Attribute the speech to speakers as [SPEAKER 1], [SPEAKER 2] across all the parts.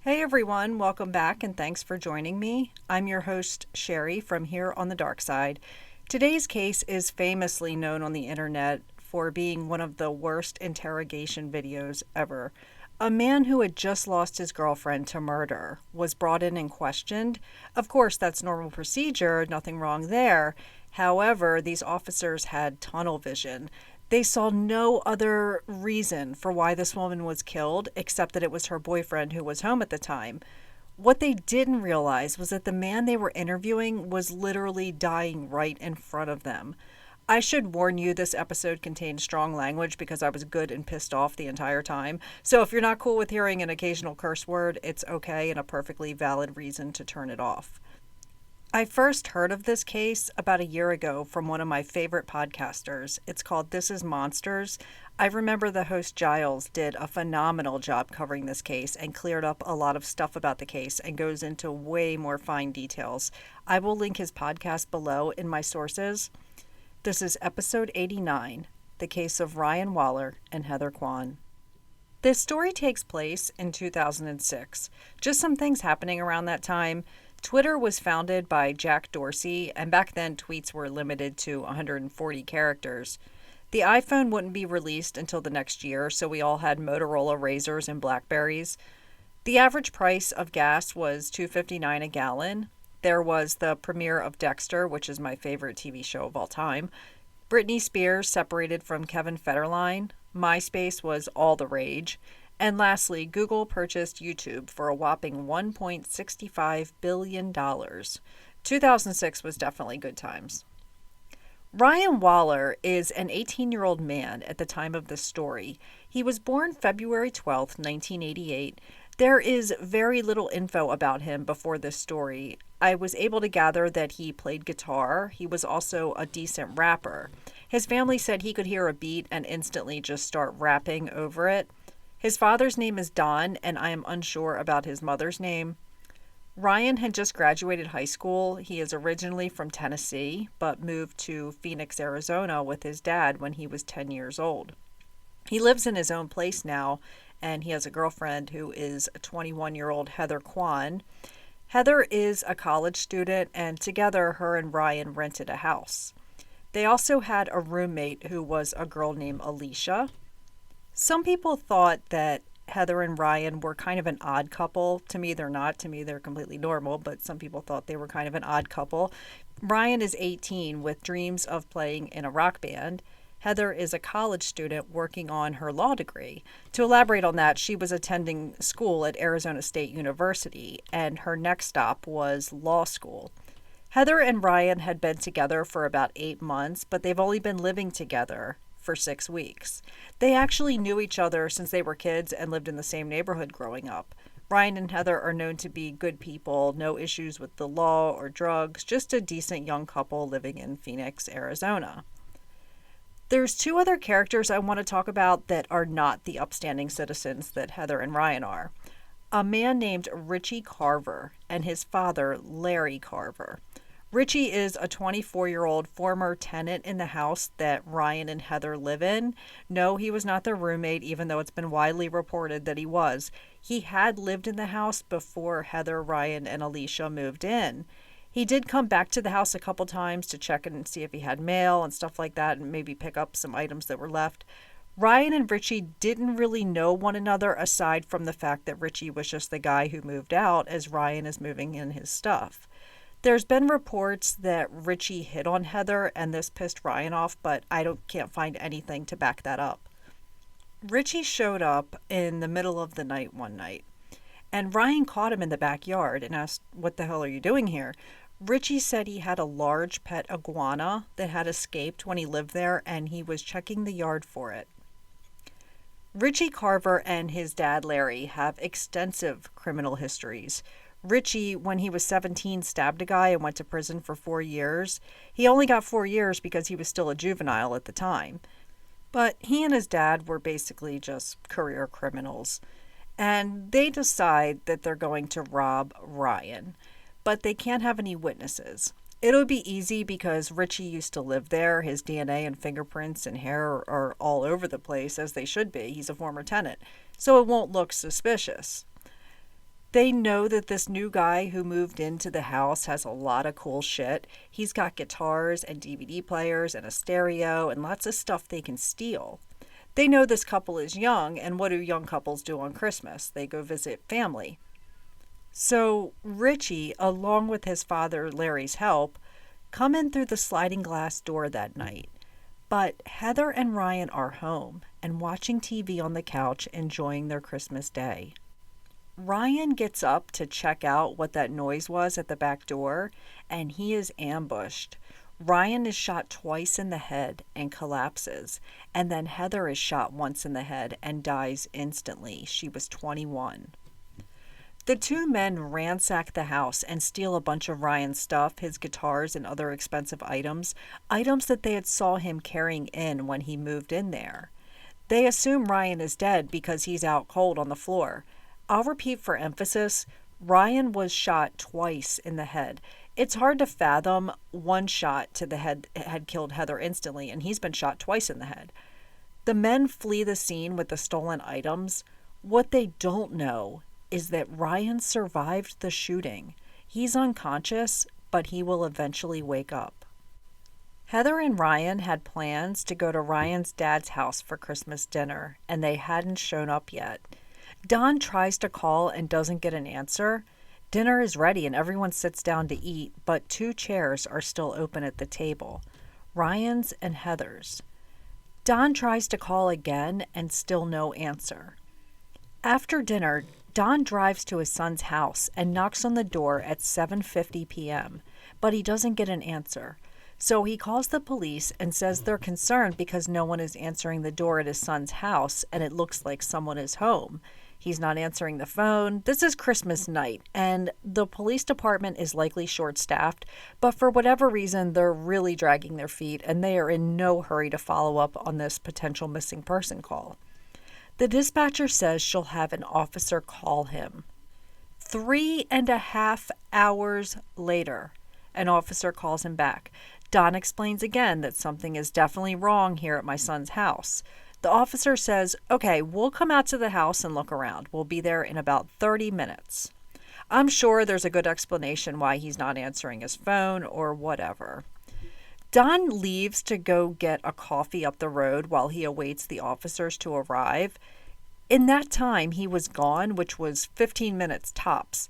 [SPEAKER 1] Hey everyone, welcome back and thanks for joining me. I'm your host, Sherry, from Here on the Dark Side. Today's case is famously known on the internet for being one of the worst interrogation videos ever. A man who had just lost his girlfriend to murder was brought in and questioned. Of course, that's normal procedure, nothing wrong there. However, these officers had tunnel vision. They saw no other reason for why this woman was killed except that it was her boyfriend who was home at the time. What they didn't realize was that the man they were interviewing was literally dying right in front of them. I should warn you, this episode contains strong language because I was good and pissed off the entire time. So if you're not cool with hearing an occasional curse word, it's okay and a perfectly valid reason to turn it off. I first heard of this case about a year ago from one of my favorite podcasters. It's called This Is Monsters. I remember the host Giles did a phenomenal job covering this case and cleared up a lot of stuff about the case and goes into way more fine details. I will link his podcast below in my sources. This is episode 89, the case of Ryan Waller and Heather Quan. This story takes place in 2006. Just some things happening around that time. Twitter was founded by Jack Dorsey, and back then tweets were limited to 140 characters. The iPhone wouldn't be released until the next year, so we all had Motorola Razors and Blackberries. The average price of gas was $2.59 a gallon. There was the premiere of Dexter, which is my favorite TV show of all time. Britney Spears separated from Kevin Federline. MySpace was all the rage. And lastly, Google purchased YouTube for a whopping $1.65 billion. 2006 was definitely good times. Ryan Waller is an 18-year-old man at the time of this story. He was born February 12, 1988. There is very little info about him before this story. I was able to gather that he played guitar. He was also a decent rapper. His family said he could hear a beat and instantly just start rapping over it. His father's name is Don, and I am unsure about his mother's name. Ryan had just graduated high school. He is originally from Tennessee, but moved to Phoenix, Arizona with his dad when he was 10 years old. He lives in his own place now, and he has a girlfriend who is a 21-year-old Heather Quan. Heather is a college student, and together her and Ryan rented a house. They also had a roommate who was a girl named Alicia. Some people thought that Heather and Ryan were kind of an odd couple. To me, they're not. To me, they're completely normal, but some people thought they were kind of an odd couple. Ryan is 18 with dreams of playing in a rock band. Heather is a college student working on her law degree. To elaborate on that, she was attending school at Arizona State University, and her next stop was law school. Heather and Ryan had been together for about 8 months, but they've only been living together for 6 weeks. They actually knew each other since they were kids and lived in the same neighborhood growing up. Ryan and Heather are known to be good people, no issues with the law or drugs, just a decent young couple living in Phoenix, Arizona. There's 2 other characters I want to talk about that are not the upstanding citizens that Heather and Ryan are. A man named Richie Carver and his father, Larry Carver. Richie is a 24-year-old former tenant in the house that Ryan and Heather live in. No, he was not their roommate, even though it's been widely reported that he was. He had lived in the house before Heather, Ryan, and Alicia moved in. He did come back to the house a couple times to check and see if he had mail and stuff like that and maybe pick up some items that were left. Ryan and Richie didn't really know one another aside from the fact that Richie was just the guy who moved out as Ryan is moving in his stuff. There's been reports that Richie hit on Heather and this pissed Ryan off, but I can't find anything to back that up. Richie showed up in the middle of the night one night, and Ryan caught him in the backyard and asked, "What the hell are you doing here?" Richie said he had a large pet iguana that had escaped when he lived there, and he was checking the yard for it. Richie Carver and his dad Larry have extensive criminal histories. Richie, when he was 17, stabbed a guy and went to prison for 4 years. He only got 4 years because he was still a juvenile at the time. But he and his dad were basically just career criminals. And they decide that they're going to rob Ryan. But they can't have any witnesses. It'll be easy because Richie used to live there. His DNA and fingerprints and hair are all over the place, as they should be. He's a former tenant. So it won't look suspicious. They know that this new guy who moved into the house has a lot of cool shit. He's got guitars and DVD players and a stereo and lots of stuff they can steal. They know this couple is young, and what do young couples do on Christmas? They go visit family. So Richie, along with his father Larry's help, come in through the sliding glass door that night. But Heather and Ryan are home and watching TV on the couch, enjoying their Christmas day. Ryan gets up to check out what that noise was at the back door, and he is ambushed. Ryan is shot twice in the head and collapses, and then Heather is shot once in the head and dies instantly. She was 21. The two men ransack the house and steal a bunch of Ryan's stuff, his guitars and other expensive items that they had saw him carrying in when he moved in there. They assume Ryan is dead because he's out cold on the floor. I'll repeat for emphasis, Ryan was shot twice in the head. It's hard to fathom one shot to the head had killed Heather instantly, and he's been shot twice in the head. The men flee the scene with the stolen items. What they don't know is that Ryan survived the shooting. He's unconscious, but he will eventually wake up. Heather and Ryan had plans to go to Ryan's dad's house for Christmas dinner, and they hadn't shown up yet. Don tries to call and doesn't get an answer. Dinner is ready and everyone sits down to eat, but 2 chairs are still open at the table, Ryan's and Heather's. Don tries to call again and still no answer. After dinner, Don drives to his son's house and knocks on the door at 7:50 p.m., but he doesn't get an answer. So he calls the police and says they're concerned because no one is answering the door at his son's house and it looks like someone is home. He's not answering the phone. This is Christmas night, and the police department is likely short-staffed, but for whatever reason, they're really dragging their feet, and they are in no hurry to follow up on this potential missing person call. The dispatcher says she'll have an officer call him. 3.5 hours later, an officer calls him back. Don explains again that something is definitely wrong here at my son's house. The officer says, okay, we'll come out to the house and look around. We'll be there in about 30 minutes. I'm sure there's a good explanation why he's not answering his phone or whatever. Don leaves to go get a coffee up the road while he awaits the officers to arrive. In that time, he was gone, which was 15 minutes tops.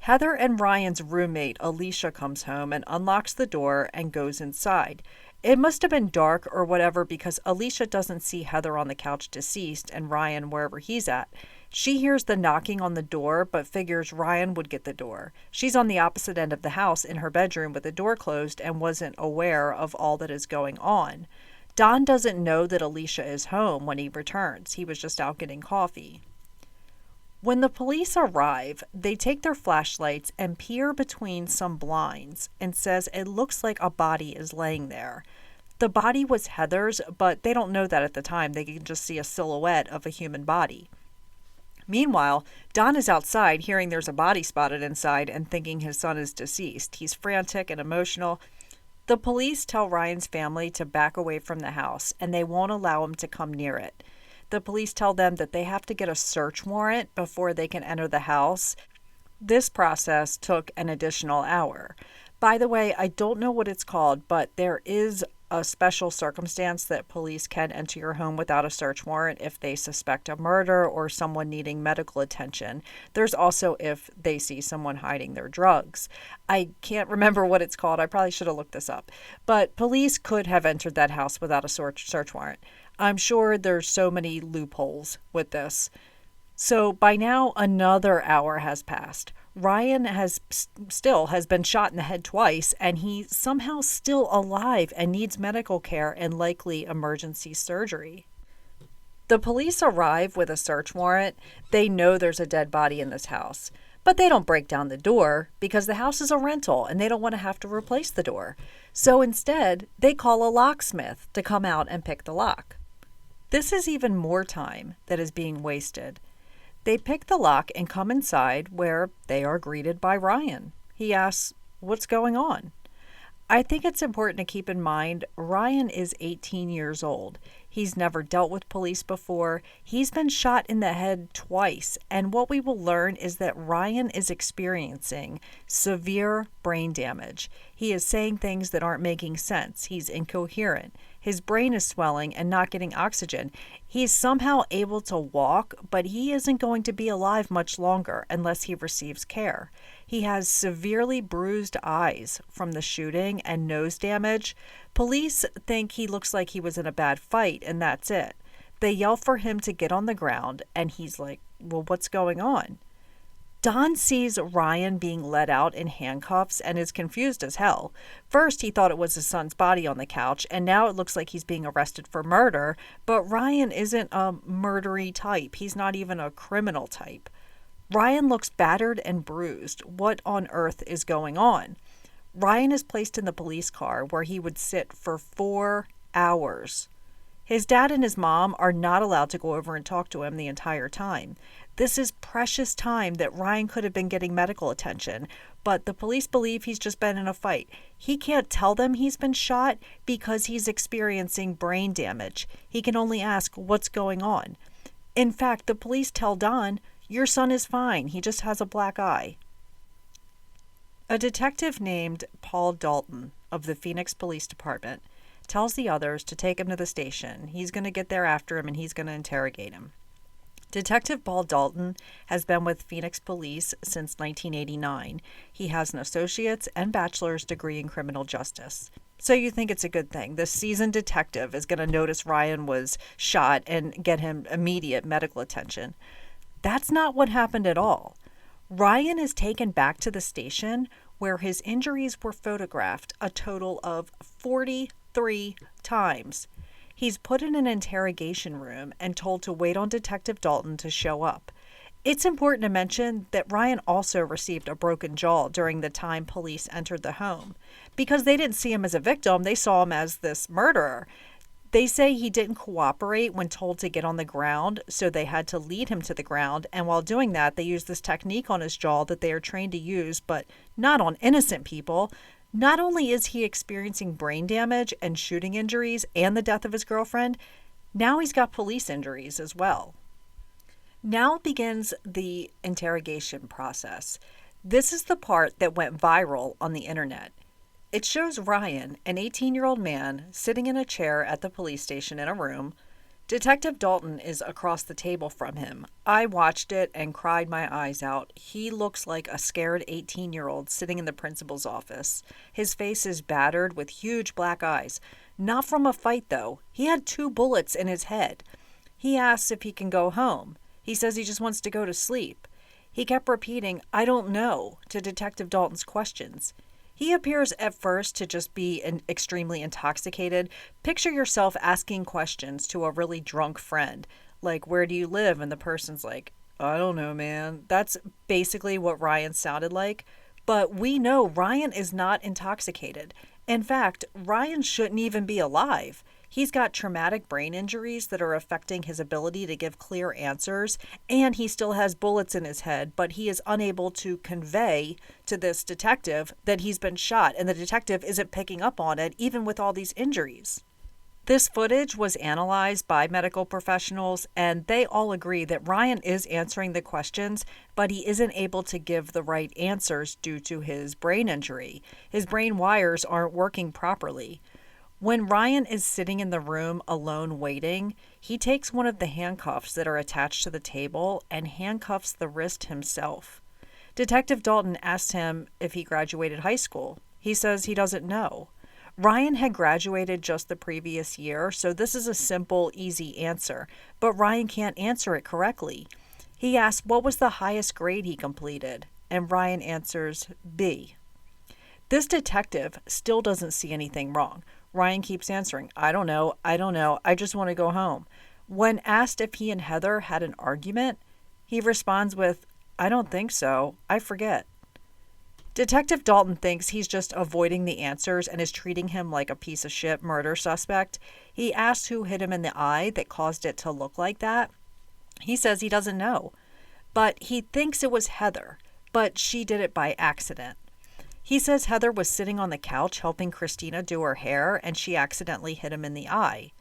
[SPEAKER 1] Heather and Ryan's roommate, Alicia, comes home and unlocks the door and goes inside. It must have been dark or whatever because Alicia doesn't see Heather on the couch deceased and Ryan wherever he's at. She hears the knocking on the door but figures Ryan would get the door. She's on the opposite end of the house in her bedroom with the door closed and wasn't aware of all that is going on. Don doesn't know that Alicia is home when he returns. He was just out getting coffee. When the police arrive, they take their flashlights and peer between some blinds and says it looks like a body is laying there. The body was Heather's, but they don't know that at the time. They can just see a silhouette of a human body. Meanwhile, Don is outside hearing there's a body spotted inside and thinking his son is deceased. He's frantic and emotional. The police tell Ryan's family to back away from the house, and they won't allow him to come near it. The police tell them that they have to get a search warrant before they can enter the house. This process took an additional hour. By the way, I don't know what it's called, but there is a special circumstance that police can enter your home without a search warrant if they suspect a murder or someone needing medical attention. There's also if they see someone hiding their drugs. I can't remember what it's called. I probably should have looked this up. But police could have entered that house without a search warrant. I'm sure there's so many loopholes with this. So by now, another hour has passed. Ryan has been shot in the head twice, and he's somehow still alive and needs medical care and likely emergency surgery. The police arrive with a search warrant. They know there's a dead body in this house, but they don't break down the door because the house is a rental and they don't want to have to replace the door. So instead, they call a locksmith to come out and pick the lock. This is even more time that is being wasted. They pick the lock and come inside where they are greeted by Ryan. He asks, "What's going on?" I think it's important to keep in mind Ryan is 18 years old. He's never dealt with police before. He's been shot in the head twice. And what we will learn is that Ryan is experiencing severe brain damage. He is saying things that aren't making sense. He's incoherent. His brain is swelling and not getting oxygen. He's somehow able to walk, but he isn't going to be alive much longer unless he receives care. He has severely bruised eyes from the shooting and nose damage. Police think he looks like he was in a bad fight, and that's it. They yell for him to get on the ground, and he's like, "Well, what's going on?" Don sees Ryan being led out in handcuffs and is confused as hell. First, he thought it was his son's body on the couch, and now it looks like he's being arrested for murder, but Ryan isn't a murdery type. He's not even a criminal type. Ryan looks battered and bruised. What on earth is going on? Ryan is placed in the police car where he would sit for 4 hours. His dad and his mom are not allowed to go over and talk to him the entire time. This is precious time that Ryan could have been getting medical attention, but the police believe he's just been in a fight. He can't tell them he's been shot because he's experiencing brain damage. He can only ask, "What's going on?" In fact, the police tell Don, "Your son is fine. He just has a black eye." A detective named Paul Dalton of the Phoenix Police Department tells the others to take him to the station. He's going to get there after him and he's going to interrogate him. Detective Paul Dalton has been with Phoenix Police since 1989. He has an associate's and bachelor's degree in criminal justice. So you think it's a good thing. This seasoned detective is going to notice Ryan was shot and get him immediate medical attention. That's not what happened at all. Ryan is taken back to the station where his injuries were photographed a total of 43 times. He's put in an interrogation room and told to wait on Detective Dalton to show up. It's important to mention that Ryan also received a broken jaw during the time police entered the home. Because they didn't see him as a victim, they saw him as this murderer. They say he didn't cooperate when told to get on the ground, so they had to lead him to the ground, and while doing that, they used this technique on his jaw that they are trained to use, but not on innocent people. Not only is he experiencing brain damage and shooting injuries and the death of his girlfriend, now he's got police injuries as well. Now begins the interrogation process. This is the part that went viral on the internet. It shows Ryan, an 18-year-old man, sitting in a chair at the police station in a room. Detective Dalton is across the table from him. I watched it and cried my eyes out. He looks like a scared 18-year-old sitting in the principal's office. His face is battered with huge black eyes. Not from a fight, though. He had 2 bullets in his head. He asks if he can go home. He says he just wants to go to sleep. He kept repeating, "I don't know," to Detective Dalton's questions. He appears at first to just be extremely intoxicated. Picture yourself asking questions to a really drunk friend, like, "Where do you live?" And the person's like, "I don't know, man." That's basically what Ryan sounded like. But we know Ryan is not intoxicated. In fact, Ryan shouldn't even be alive. He's got traumatic brain injuries that are affecting his ability to give clear answers, and he still has bullets in his head, but he is unable to convey to this detective that he's been shot, and the detective isn't picking up on it, even with all these injuries. This footage was analyzed by medical professionals, and they all agree that Ryan is answering the questions, but he isn't able to give the right answers due to his brain injury. His brain wires aren't working properly. When Ryan is sitting in the room alone waiting, he takes one of the handcuffs that are attached to the table and handcuffs the wrist himself. Detective Dalton asks him if he graduated high school. He says he doesn't know. Ryan had graduated just the previous year, so this is a simple, easy answer, but Ryan can't answer it correctly. He asks what was the highest grade he completed, and Ryan answers B. This detective still doesn't see anything wrong. Ryan keeps answering, I don't know, I just want to go home." When asked if he and Heather had an argument, he responds with, "I don't think so. I forget." Detective Dalton thinks he's just avoiding the answers and is treating him like a piece of shit murder suspect. He asks who hit him in the eye that caused it to look like that. He says he doesn't know, but he thinks it was Heather, but she did it by accident. He says Heather was sitting on the couch helping Christina do her hair and she accidentally hit him in the eye.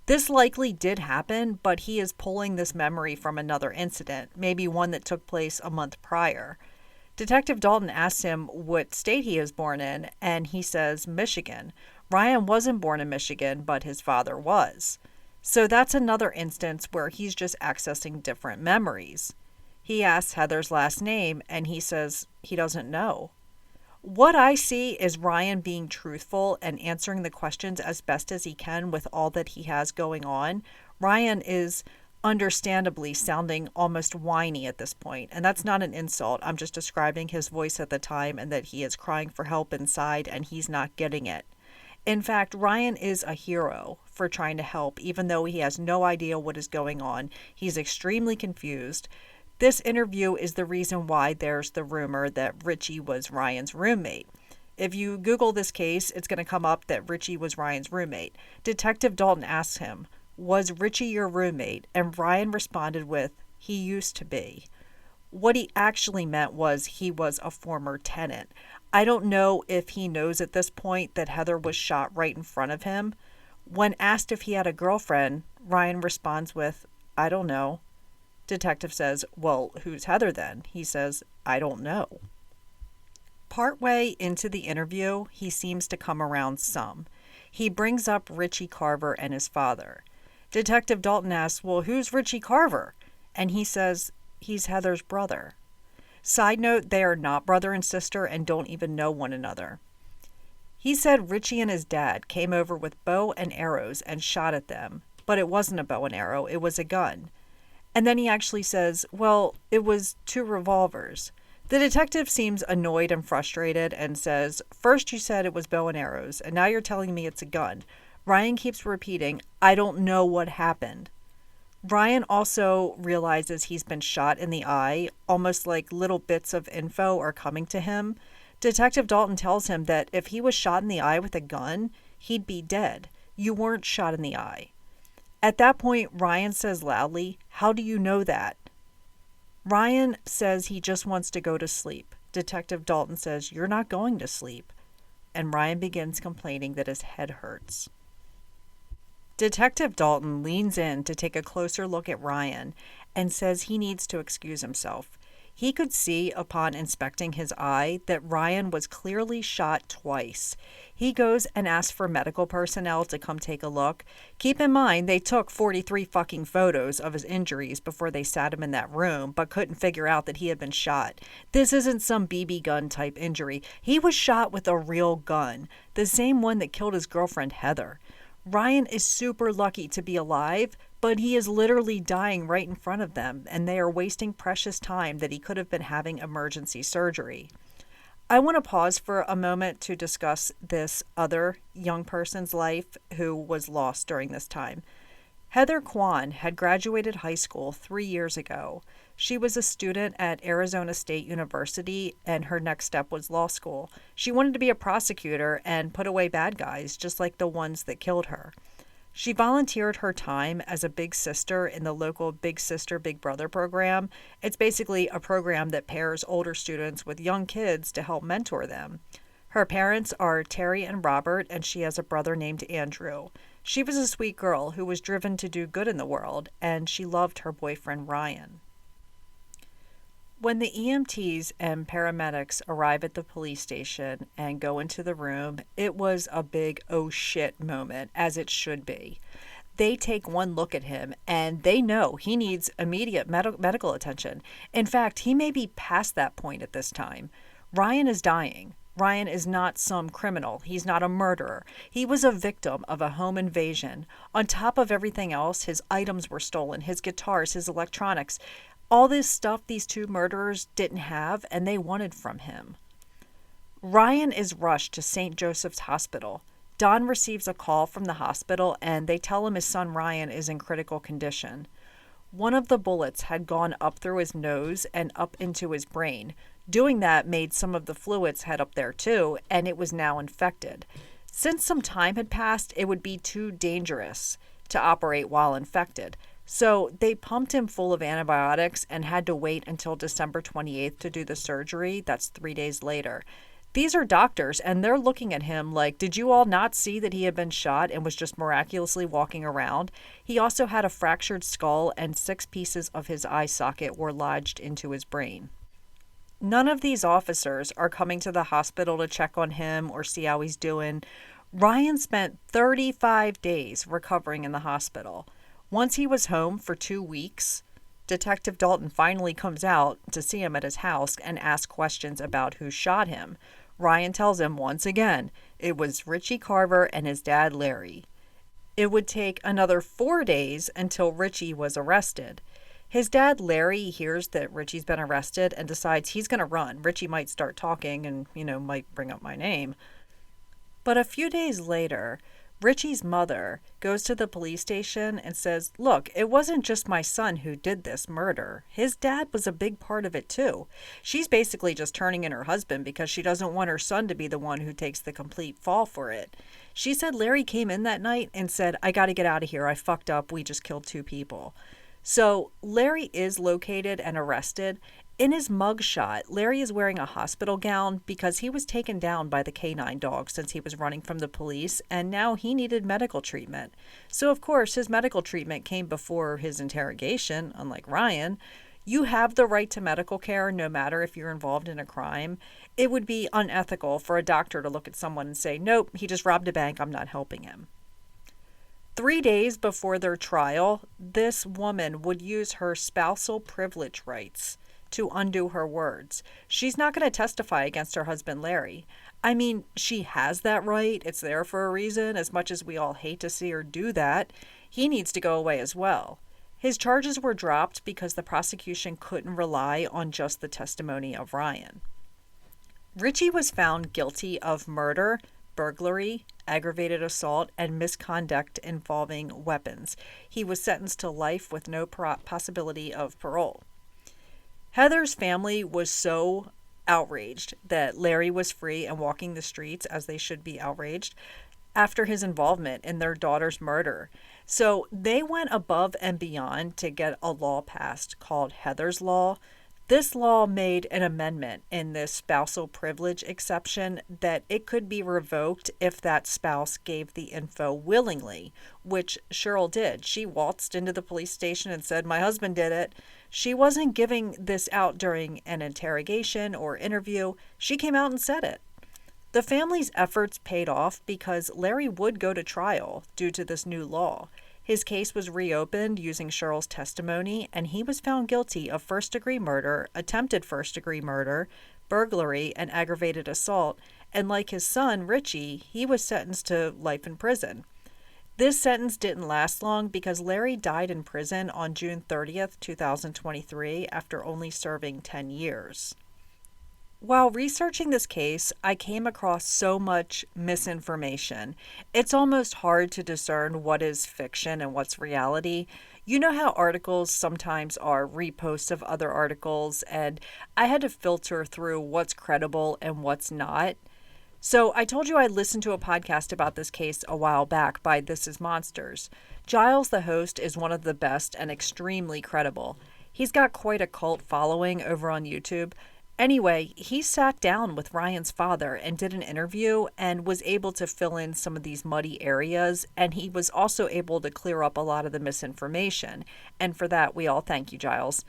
[SPEAKER 1] This likely did happen, but he is pulling this memory from another incident, maybe one that took place a month prior. Detective Dalton asks him what state he is born in, and he says Michigan. Ryan wasn't born in Michigan, but his father was. So that's another instance where he's just accessing different memories. He asks Heather's last name, and he says he doesn't know. What I see is Ryan being truthful and answering the questions as best as he can with all that he has going on. Ryan is understandably sounding almost whiny at this point, and that's not an insult. I'm just describing his voice at the time and that he is crying for help inside and he's not getting it. In fact, Ryan is a hero for trying to help, even though he has no idea what is going on. He's extremely confused. This interview is the reason why there's the rumor that Richie was Ryan's roommate. If you Google this case, it's going to come up that Richie was Ryan's roommate. Detective Dalton asks him, "Was Richie your roommate?" And Ryan responded with, "He used to be." What he actually meant was he was a former tenant. I don't know if he knows at this point that Heather was shot right in front of him. When asked if he had a girlfriend, Ryan responds with, "I don't know." Detective says, "Well, who's Heather then?" He says, "I don't know." Partway into the interview, he seems to come around some. He brings up Richie Carver and his father. Detective Dalton asks, "Well, who's Richie Carver?" And he says, "He's Heather's brother." Side note, they are not brother and sister and don't even know one another. He said Richie and his dad came over with bow and arrows and shot at them, but it wasn't a bow and arrow, it was a gun. And then he actually says, "Well, it was 2 revolvers." The detective seems annoyed and frustrated and says, "First you said it was bow and arrows, and now you're telling me it's a gun." Ryan keeps repeating, "I don't know what happened." Ryan also realizes he's been shot in the eye, almost like little bits of info are coming to him. Detective Dalton tells him that if he was shot in the eye with a gun, he'd be dead. You weren't shot in the eye. At that point, Ryan says loudly, "How do you know that?" Ryan says he just wants to go to sleep. Detective Dalton says, "You're not going to sleep." And Ryan begins complaining that his head hurts. Detective Dalton leans in to take a closer look at Ryan and says he needs to excuse himself. He could see upon inspecting his eye that Ryan was clearly shot twice. He goes and asks for medical personnel to come take a look. Keep in mind, they took 43 fucking photos of his injuries before they sat him in that room, but couldn't figure out that he had been shot. This isn't some BB gun type injury. He was shot with a real gun, the same one that killed his girlfriend Heather. Ryan is super lucky to be alive, but he is literally dying right in front of them, and they are wasting precious time that he could have been having emergency surgery. I want to pause for a moment to discuss this other young person's life who was lost during this time. Heather Quan had graduated high school 3 years ago. She was a student at Arizona State University, and her next step was law school. She wanted to be a prosecutor and put away bad guys, just like the ones that killed her. She volunteered her time as a big sister in the local Big Sister, Big Brother program. It's basically a program that pairs older students with young kids to help mentor them. Her parents are Terry and Robert, and she has a brother named Andrew. She was a sweet girl who was driven to do good in the world, and she loved her boyfriend Ryan. When the EMTs and paramedics arrive at the police station and go into the room, it was a big oh shit moment, as it should be. They take one look at him and they know he needs immediate medical attention. In fact, he may be past that point at this time. Ryan is dying. Ryan is not some criminal. He's not a murderer. He was a victim of a home invasion. On top of everything else, his items were stolen, his guitars, his electronics. All this stuff these 2 murderers didn't have and they wanted from him. Ryan is rushed to St. Joseph's Hospital. Don receives a call from the hospital and they tell him his son Ryan is in critical condition. One of the bullets had gone up through his nose and up into his brain. Doing that made some of the fluids head up there too, and it was now infected. Since some time had passed, it would be too dangerous to operate while infected. So they pumped him full of antibiotics and had to wait until December 28th to do the surgery. That's 3 days later. These are doctors, and they're looking at him like, did you all not see that he had been shot and was just miraculously walking around? He also had a fractured skull, and 6 pieces of his eye socket were lodged into his brain. None of these officers are coming to the hospital to check on him or see how he's doing. Ryan spent 35 days recovering in the hospital. Once he was home for 2 weeks, Detective Dalton finally comes out to see him at his house and ask questions about who shot him. Ryan tells him once again it was Richie Carver and his dad Larry. It would take another 4 days until Richie was arrested. His dad Larry hears that Richie's been arrested and decides he's going to run. Richie might start talking and, might bring up my name. But a few days later, Richie's mother goes to the police station and says, look, it wasn't just my son who did this murder. His dad was a big part of it too. She's basically just turning in her husband because she doesn't want her son to be the one who takes the complete fall for it. She said Larry came in that night and said, I got to get out of here. I fucked up. We just killed 2 people. So Larry is located and arrested. In his mugshot, Larry is wearing a hospital gown because he was taken down by the canine dog since he was running from the police, and now he needed medical treatment. So, of course, his medical treatment came before his interrogation, unlike Ryan. You have the right to medical care no matter if you're involved in a crime. It would be unethical for a doctor to look at someone and say, nope, he just robbed a bank, I'm not helping him. 3 days before their trial, this woman would use her spousal privilege rights to undo her words. She's not going to testify against her husband, Larry. I mean, she has that right. It's there for a reason. As much as we all hate to see her do that, he needs to go away as well. His charges were dropped because the prosecution couldn't rely on just the testimony of Ryan. Richie was found guilty of murder, burglary, aggravated assault, and misconduct involving weapons. He was sentenced to life with no possibility of parole. Heather's family was so outraged that Larry was free and walking the streets, as they should be outraged, after his involvement in their daughter's murder. So they went above and beyond to get a law passed called Heather's Law. This law made an amendment in this spousal privilege exception that it could be revoked if that spouse gave the info willingly, which Cheryl did. She waltzed into the police station and said, my husband did it. She wasn't giving this out during an interrogation or interview. She came out and said it. The family's efforts paid off because Larry would go to trial due to this new law. His case was reopened using Cheryl's testimony, and he was found guilty of first-degree murder, attempted first-degree murder, burglary, and aggravated assault, and like his son, Richie, he was sentenced to life in prison. This sentence didn't last long because Larry died in prison on June 30th, 2023, after only serving 10 years. While researching this case, I came across so much misinformation. It's almost hard to discern what is fiction and what's reality. You know how articles sometimes are reposts of other articles, and I had to filter through what's credible and what's not. So I told you I listened to a podcast about this case a while back by This Is Monsters. Giles, the host, is one of the best and extremely credible. He's got quite a cult following over on YouTube. Anyway, he sat down with Ryan's father and did an interview and was able to fill in some of these muddy areas, and he was also able to clear up a lot of the misinformation. And for that, we all thank you, Giles.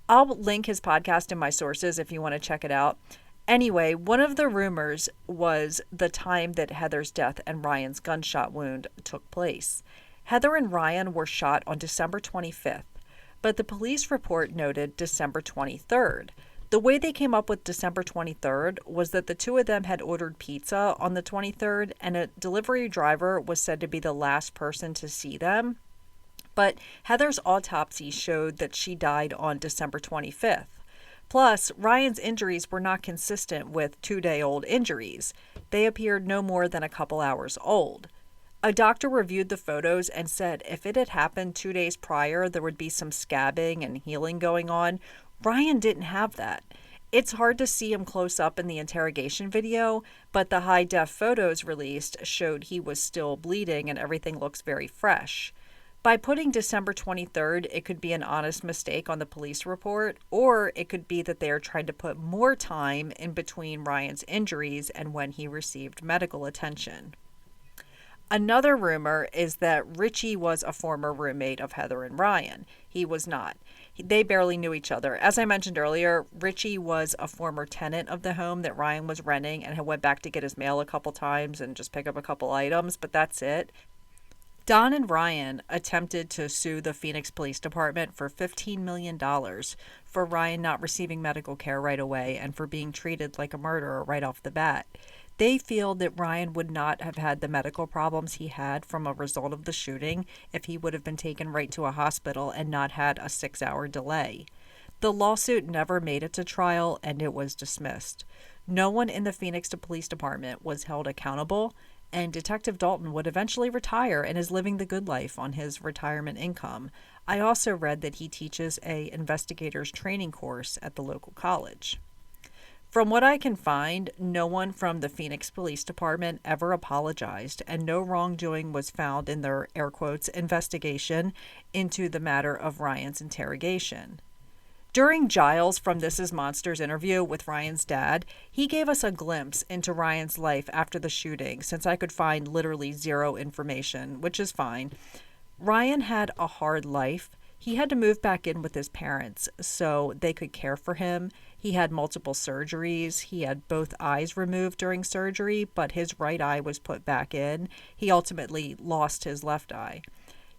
[SPEAKER 1] I'll link his podcast in my sources if you want to check it out. Anyway, one of the rumors was the time that Heather's death and Ryan's gunshot wound took place. Heather and Ryan were shot on December 25th, but the police report noted December 23rd. The way they came up with December 23rd was that the two of them had ordered pizza on the 23rd, and a delivery driver was said to be the last person to see them. But Heather's autopsy showed that she died on December 25th. Plus, Ryan's injuries were not consistent with 2-day-old injuries. They appeared no more than a couple hours old. A doctor reviewed the photos and said if it had happened 2 days prior, there would be some scabbing and healing going on. Ryan didn't have that. It's hard to see him close up in the interrogation video, but the high-def photos released showed he was still bleeding and everything looks very fresh. By putting December 23rd, it could be an honest mistake on the police report, or it could be that they are trying to put more time in between Ryan's injuries and when he received medical attention. Another rumor is that Richie was a former roommate of Heather and Ryan. He was not. They barely knew each other. As I mentioned earlier, Richie was a former tenant of the home that Ryan was renting and had went back to get his mail a couple times and just pick up a couple items, but that's it. Don and Ryan attempted to sue the Phoenix Police Department for $15 million for Ryan not receiving medical care right away and for being treated like a murderer right off the bat. They feel that Ryan would not have had the medical problems he had from a result of the shooting if he would have been taken right to a hospital and not had a 6-hour delay. The lawsuit never made it to trial and it was dismissed. No one in the Phoenix Police Department was held accountable, and Detective Dalton would eventually retire and is living the good life on his retirement income. I also read that he teaches a investigator's training course at the local college. From what I can find, no one from the Phoenix Police Department ever apologized, and no wrongdoing was found in their, air quotes, investigation into the matter of Ryan's interrogation. During Giles from This Is Monsters interview with Ryan's dad, he gave us a glimpse into Ryan's life after the shooting, since I could find literally zero information, which is fine. Ryan had a hard life. He had to move back in with his parents so they could care for him. He had multiple surgeries. He had both eyes removed during surgery, but his right eye was put back in. He ultimately lost his left eye.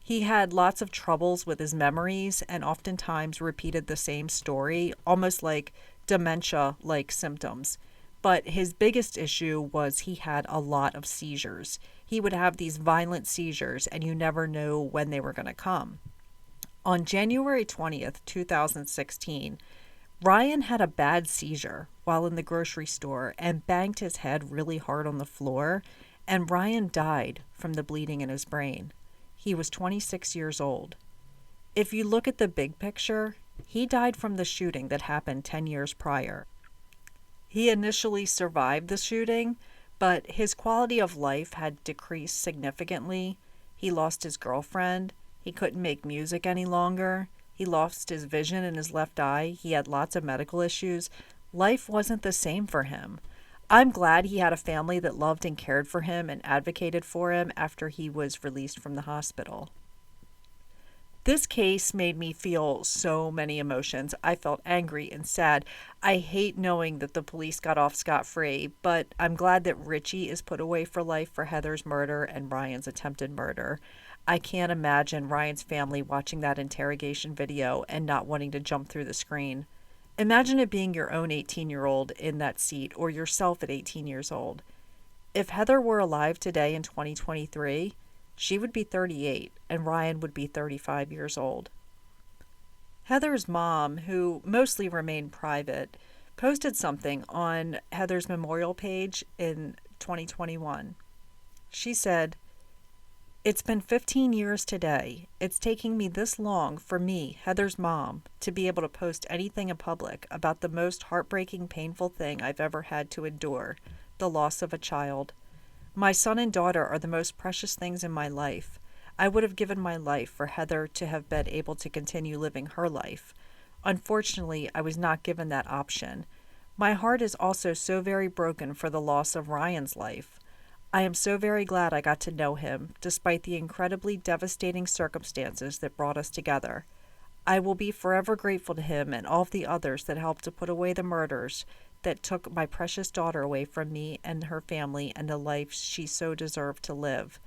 [SPEAKER 1] He had lots of troubles with his memories and oftentimes repeated the same story, almost like dementia-like symptoms. But his biggest issue was he had a lot of seizures. He would have these violent seizures, and you never knew when they were going to come. On January 20th, 2016, Ryan had a bad seizure while in the grocery store and banged his head really hard on the floor, and Ryan died from the bleeding in his brain. He was 26 years old. If you look at the big picture, he died from the shooting that happened 10 years prior. He initially survived the shooting, but his quality of life had decreased significantly. He lost his girlfriend. He couldn't make music any longer. He lost his vision in his left eye. He had lots of medical issues. Life wasn't the same for him. I'm glad he had a family that loved and cared for him and advocated for him after he was released from the hospital. This case made me feel so many emotions. I felt angry and sad. I hate knowing that the police got off scot-free, but I'm glad that Richie is put away for life for Heather's murder and Ryan's attempted murder. I can't imagine Ryan's family watching that interrogation video and not wanting to jump through the screen. Imagine it being your own 18-year-old in that seat, or yourself at 18 years old. If Heather were alive today in 2023, she would be 38 and Ryan would be 35 years old. Heather's mom, who mostly remained private, posted something on Heather's memorial page in 2021. She said, "It's been 15 years today. It's taking me this long for me, Heather's mom, to be able to post anything in public about the most heartbreaking, painful thing I've ever had to endure, the loss of a child. My son and daughter are the most precious things in my life. I would have given my life for Heather to have been able to continue living her life. Unfortunately, I was not given that option. My heart is also so very broken for the loss of Ryan's life. I am so very glad I got to know him, despite the incredibly devastating circumstances that brought us together. I will be forever grateful to him and all of the others that helped to put away the murders that took my precious daughter away from me and her family and the life she so deserved to live.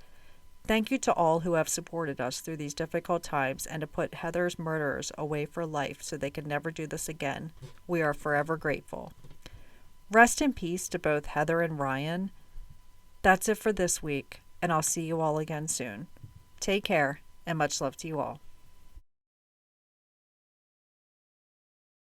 [SPEAKER 1] Thank you to all who have supported us through these difficult times and to put Heather's murderers away for life so they could never do this again. We are forever grateful." Rest in peace to both Heather and Ryan. That's it for this week, and I'll see you all again soon. Take care, and much love to you all.